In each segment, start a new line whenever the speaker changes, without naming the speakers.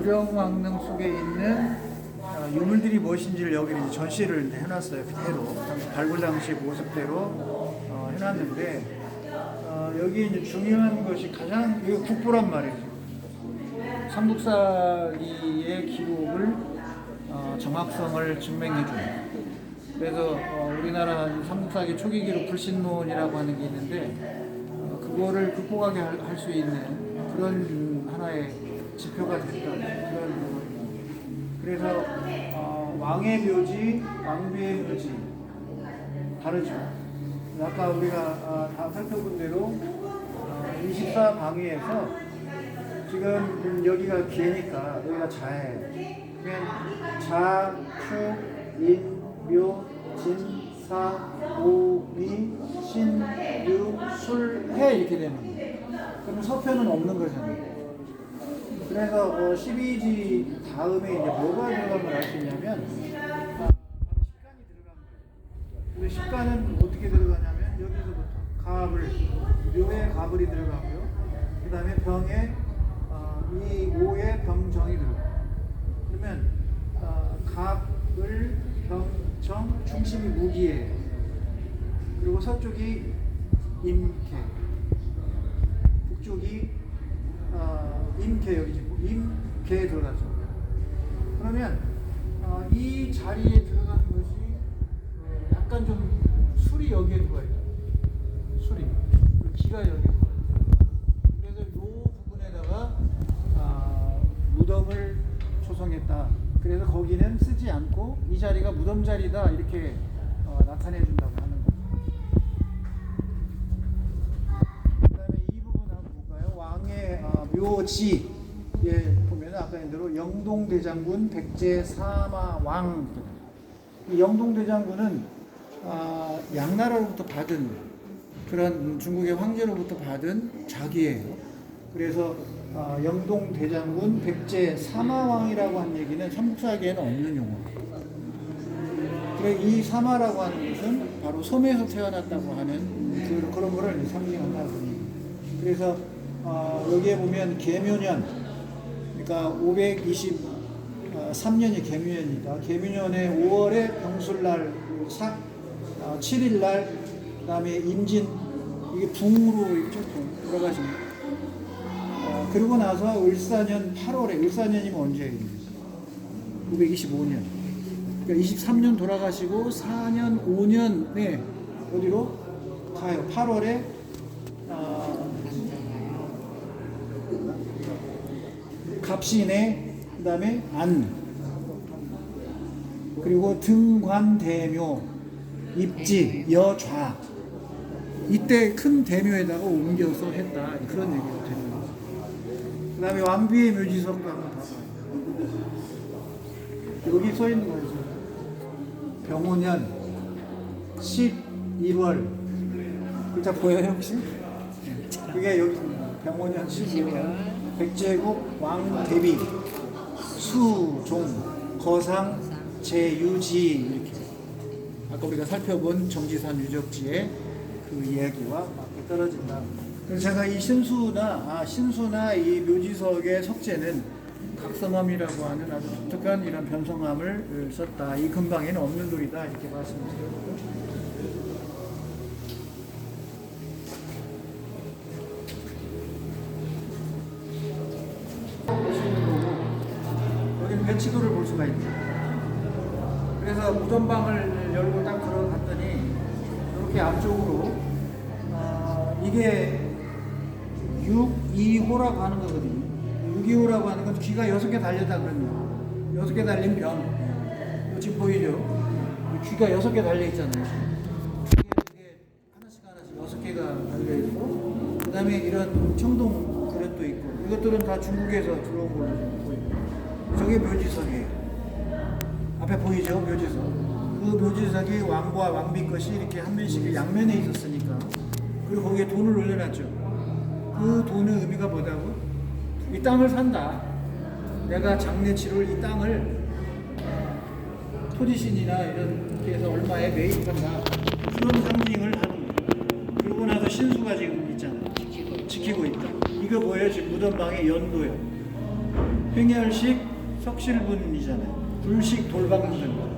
무령왕릉 속에 있는 유물들이 무엇인지를 여기 이제 전시를 이제 해놨어요. 그대로 발굴 당시 모습대로 해놨는데 여기 이제 중요한 것이 가장 이거 국보란 말이에요. 삼국사기의 기록을 정확성을 증명해주는. 그래서 우리나라 삼국사기 초기 기록 불신론이라고 하는 게 있는데 그거를 극복하게 할 수 있는 그런 하나의 지표가 됐다. 그런 부분입니다. 그래서 왕의 묘지, 왕비의 묘지 다르죠. 아까 우리가 다 살펴본 대로 24방위에서 지금 여기가 기니까 여기가 자예요. 그러면 자, 축, 인, 묘, 진, 사, 오, 미, 신, 유, 술, 해 이렇게 되는 거예요. 그럼 서편은 없는 거잖아요. 그래서 12지 다음에 이제 뭐가 들어간 걸 알 수 있냐면 식간이 들어간 거예요. 근데 식간은 어떻게 들어가냐면 여기서부터 가불, 묘에 가불이 들어가고요. 그 다음에 병에 이 오에 병정이 들어가요. 그러면 갑을, 병, 정, 중심이 무기예요. 그리고 서쪽이 임계, 북쪽이 임계, 여기 임계에 들어가죠. 그러면 이 자리에 들어가는 것이 약간 좀 술이 여기에 들어가 있다. 술이 기가 여기에 들어가 있다. 그래서 이 부분에다가 무덤을 조성했다. 그래서 거기는 쓰지 않고 이 자리가 무덤 자리다 이렇게 나타내 준다고 하는 겁니다. 그 다음에 이 부분 한번 볼까요? 왕의 묘지에 보면 아까 했던 대로 영동대장군 백제사마왕. 이 영동대장군은 양나라로부터 받은 그런 중국의 황제로부터 받은 자기예요. 그래서 영동대장군 백제사마왕이라고 한 얘기는 삼국사기에는 없는 용어예요. 그래 이 사마라고 하는 것은 바로 섬에서 태어났다고 하는 그런 거를 상징한다고 합니다. 그래서 여기에 보면 계묘년, 그러니까 523년이 계묘년이다. 계묘년에 5월에 병술날, 7일날, 그 다음에 임진, 이게 붕으로 있죠, 돌아가십니다. 그리고 나서 을사년 8월에, 을사년이면 언제예요? 525년. 그러니까 23년 돌아가시고 4년, 5년에 어디로 가요? 8월에 갑신에, 그 다음에 안, 그리고 등관대묘, 입지, 여좌. 이때 큰 대묘에다가 옮겨서 했다. 그런 얘기가 됩니다. 그 다음에 왕비의 묘지석도 한번 봐봐요. 여기 써 있는 거죠. 병오년 11월. 글자 보여요 혹시? 그게 여기 병오년 11월. 백제국 왕대비 수종 거상 제유지 이렇게. 아까 우리가 살펴본 정지산 유적지의 그 이야기와 맞게 떨어진다. 그래서 제가 이 신수나 이 묘지석의 석재는 각성함이라고 하는 아주 독특한 이런 변성함을 썼다. 이 근방에는 없는 돌이다. 이렇게 말씀드렸고. 여기는 배치도를 볼 수가 있다. 그래서 무덤방을 열고 딱 들어갔더니 이렇게 앞쪽으로 이게 625라고 하는 거거든요. 625라고 하는 건 귀가 6개 달렸다 그러면 6개 달린 병. 지금 보이죠? 귀가 6개 달려 있잖아요. 이게 하나씩 6개가 달려 있고, 그 다음에 이런 청동 그릇도 있고, 이것들은 다 중국에서 들어온 걸로 보입니다. 저게 묘지석이에요. 앞에 보이죠? 묘지석. 그 묘지석이 왕과 왕비 것이 이렇게 한 면씩 양면에 있었으니까. 그리고 거기에 돈을 올려놨죠. 그 돈의 의미가 뭐다고? 이 땅을 산다. 내가 장례 치를 이 땅을 토지신이나 이런 게 해서 얼마에 매입한다. 그런 상징을 하는 거예요. 그러고 나서 신수가 지금 있잖아요. 지키고 있다. 이거 뭐예요? 지금 무덤방의 연도예요. 횡열식 석실분이잖아요. 불식 돌방진 거.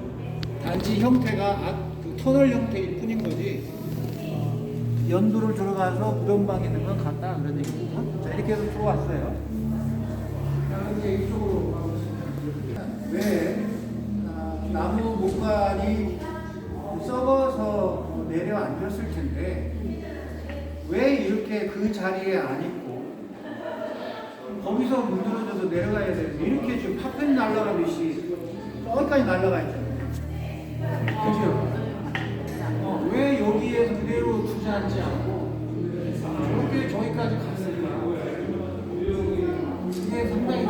단지 형태가 그 터널 형태일 뿐인 거지. 연도를 들어가서 무덤방에 있는 건 같다 그런 얘기입니다. 자, 이렇게 해서 들어왔어요. 자, 이제 이쪽으로 가보시면 왜 나무 목관이 썩어서 내려앉았을 텐데 왜 이렇게 그 자리에 안 있고 거기서 문드러져서 내려가야 되는데 이렇게 지금 파편 날아가듯이 저기까지 날아가 있잖아요. 그죠? 왜 여기에서 그대로 주저앉지 않고 저렇게 저기까지 갔을까? 이게 상당히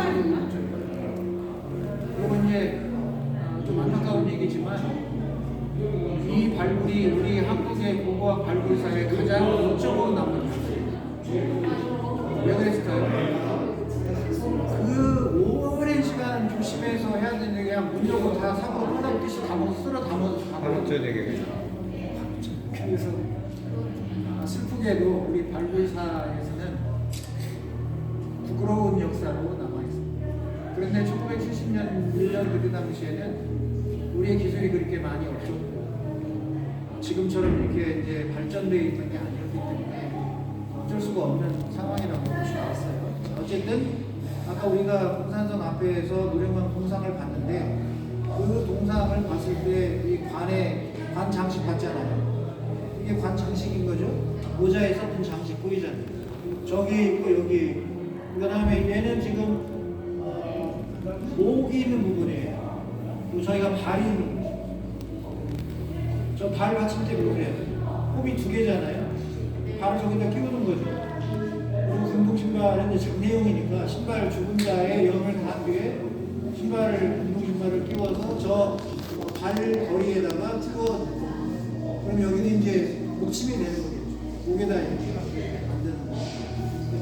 그리고 이제 좀 안타까운 얘기지만 이 발굴이 우리 한국의 고고학 발굴사의 가장 목적으로 남은 왜 그랬을까요? 그 오랜 시간 조심해서 해야 되는데 그냥 문 열고 다 사고 하나듯이 쓸어 담아서 가버렸죠. 그래서 슬프게도 우리 발굴사에서는 부끄러운 역사로 남아있습니다. 그런데 1970년 1년 그때 당시에는 우리의 기술이 그렇게 많이 없었고 지금처럼 이렇게 이제 발전되어 있는 게 아니었기 때문에 어쩔 수가 없는 상황이라고 볼 수 있어요. 어쨌든 아까 우리가 공산선 앞에서 노령관 동상을 봤는데 그 동상을 봤을 때 이 관 장식 봤잖아요. 이게 관 장식인 거죠. 모자에 썼던 장식 보이잖아요. 저기 있고 여기. 그 다음에 얘는 지금 목이 있는 부분이에요. 그리고 저희가 발이 있는 부분. 저 발 받침대 보세요. 홈이 두 개잖아요. 발을 저기다 끼우는 거죠. 그리고 운동 신발은 이제 장내용이니까 신발 죽은 자의 영을 단 뒤에 운동 신발을 끼워서 저 발걸이에다가 끼워. 그럼 여기는 이제 목침이 되는 거겠죠. 목에다 이렇게 만드는 거.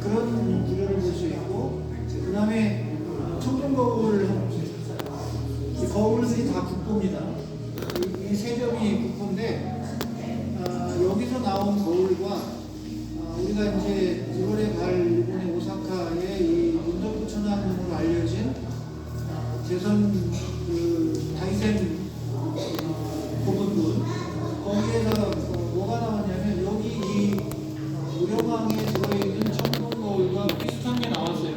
그런 구조를 볼 수 있고, 그 다음에 청동 거울을 이 거울들이 다 국보입니다. 이 세 점이 국보인데 여기서 나온 거울과 우리가 이제 이번에 갈 일본의 오사카의 이 문덕구 천왕으로 알려진 대선 그 다이센 고분군 거기에서 뭐가 나왔냐면 여기 이 우려방에 들어있는 청동 거울과 비슷한 게 나왔어요.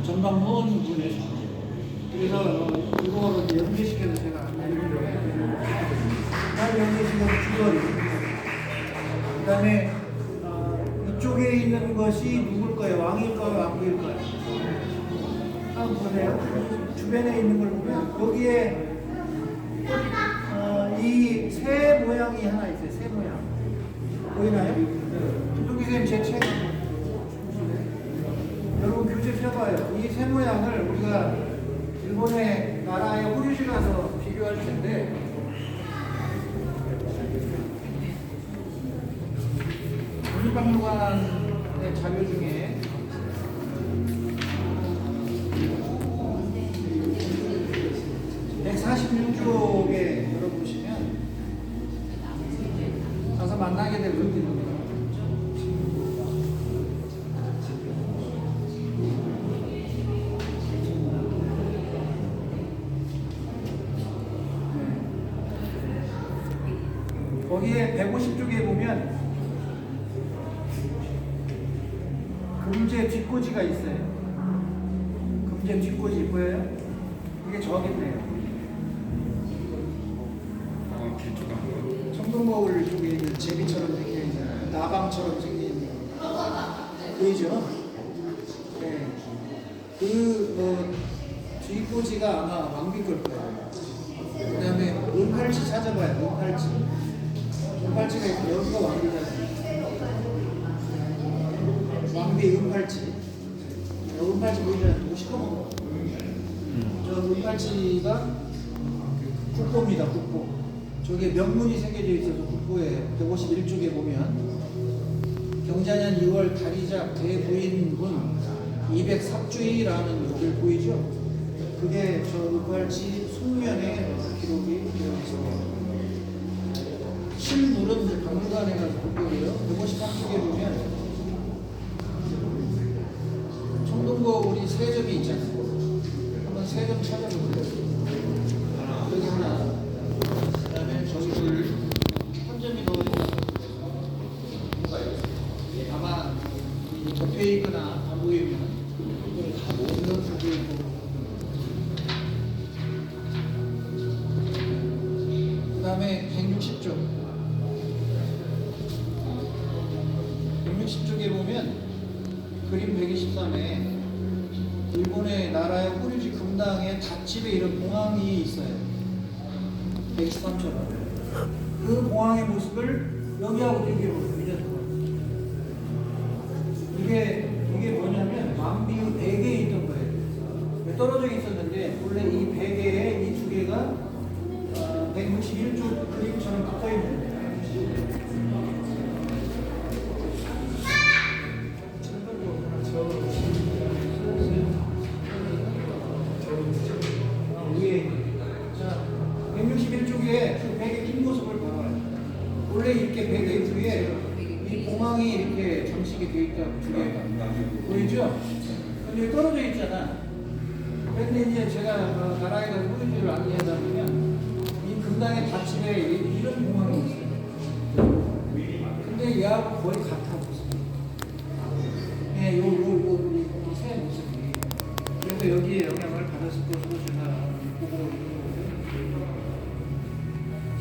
전방문 분에서. 그래서 이거 연계시켜서 제가 안내를 해드리려고 그다음에 여기 지금 주거리. 그 다음에 이쪽에 있는 것이 누굴까요? 왕일까요? 왕비일까요? 한번 보세요. 주변에 있는 걸 보면 여기에 이 새 모양이 하나 있어요. 새 모양. 보이나요? 김동기쌤 제 책. 여러분 교재 펴봐요. 이 새 모양을 우리가 일본의 나라의 호류지 가서 비교할 텐데 국립박물관의 자료 중에 (146쪽에) 열어보시면 가서 만나게 될 것들입니다. 거기에 150쪽에 보면 금제 뒷꽂이가 있어요. 금제 뒷꽂이 보여요? 이게 저긴데요. 청동거울 쪽에 있는 제비처럼 생긴 나방처럼 생긴 보이죠? 네. 그 뒷꽂이가 아마 왕비 걸 거예요. 그 다음에 은팔찌 찾아봐요. 은팔찌. 은팔찌가 있고 여기가 왕비잖아요. 왕비 은팔찌. 은팔찌 보이잖아요. 누구 시커먼 거. 저 은팔찌가 국보입니다. 국보. 저게 명문이 새겨져 있어서 국보에 151쪽에 보면 경자년 2월 다리작 대부인분 203주의라는 글을 보이죠? 그게 저 은팔찌 속면에 기록이 되어 있습니다. 실물은 박물관에 가서 볼 거고요. 153쪽에 보면 청동 거 우리 세 점이 있잖아요. 한번 세 점 찾아볼게요. 여기 하나, 그다음에 저기 둘, 한 점이 더 아마 접해 있거나 안 보이면 이걸 다 모으면 보고 있고. 그다음에 160쪽. 160쪽에 보면 그림 123에 일본의 나라의 호류지 금당에 닷집에 이런 공항이 있어요. 123처럼. 그 공항의 모습을 여기하고 비교해보세요. 이게 뭐냐면 왕비의 베개에 있던 거예요. 떨어져 있었는데 원래 이 베개에 이 두 개가 161쪽 그림처럼 붙어 있는 거예요. 위에 있는. 자, 161쪽에 그 베개 낀 모습을 봐봐요. 원래 이렇게 베개 위에 이 공항이 이렇게 장식이 되어 있다고 두 개가 보이죠? 근데 떨어져 있잖아. 근데 이제 제가 나라에 가서 호주를 안내하다 보면 이 금당의 닷집에 이런 공항이 있어요. 근데 얘하고 거의 같아 보세요. 네, 새 모습이. 그래서 여기에 영향을 받았을 것으로 제가 보고 있는.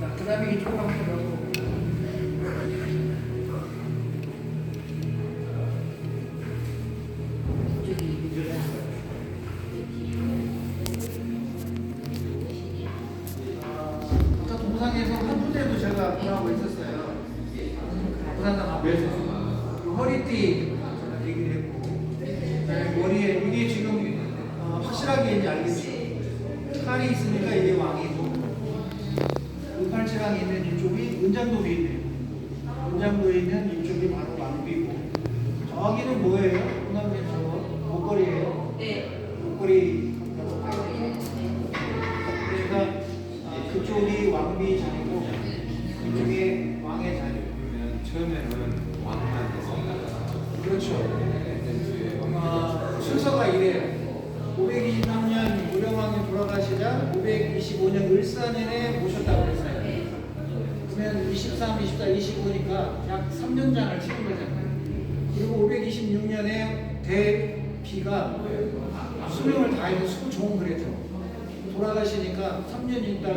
자, 그 다음에 이쪽으로 한번 가고. 아까 동상에서 한 부대도 제가 보라고 있었어요. 부산당 앞에서 허리띠 얘기를 했고, 머리에 이게 지금 확실하게 이제 알겠죠. 칼이 있으니까 이게 왕이고, 은팔찌랑 있는 이쪽이 은장도에 있네요. 은장도에 있는 이쪽이 바로 왕비고, 저기는 뭐예요? 그다음에 저거 목걸이에요.
네.
목걸이. 그러니까 그쪽이 왕비 자리고 이쪽이 왕의 자리.
처음에는 왕만
그렇죠. 순서가 이래요. 523년 무령왕이 돌아가시자 525년 을사년에 모셨다고 했어요. 그러면 23, 24, 25니까 약 3년장을 치는 거잖아요. 그리고 526년에 대비가 수명을 다해서 수종을 그랬죠. 돌아가시니까 3년 있다가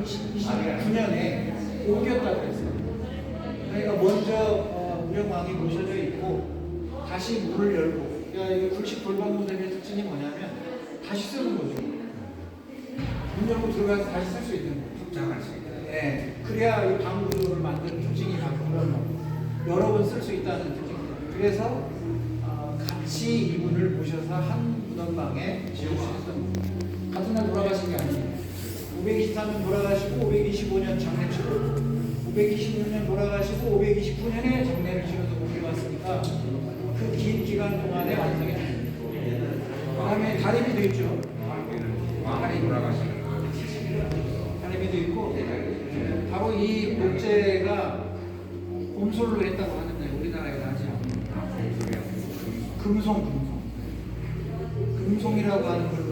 29년에 옮겼다고 했어요. 그러니까 먼저 무령왕이 모셔져 있고 다시 문을 열고, 그러니까 이게 굴식 돌방문의 특징이 뭐냐면 다시 쓰는 거죠. 문 열고 들어가서 다시 쓸 수 있는 거예요.
확장할 수 있다.
네, 그래야 이 방구를 만드는 특징이 바꾸면 여러 번 쓸 수 있다는 특징입니다. 그래서 같이 이분을 모셔서 한 무덤방에 지을 수 있었던 거예요. 같은 날 돌아가신 게 아니에요. 523년 돌아가시고 525년 장례 치르고 526년 돌아가시고 529년에 장례를 치러서 옮겨왔으니까 그 긴 기간 동안에 완성이 됩니다. 그 다음에 다리미도 있죠.
왕이 돌아가시는 거.
다리미도 있고, 바로 이 목재가 곰솔로 했다고 하는데 우리나라에 나지 않고 금송이라고 하는 걸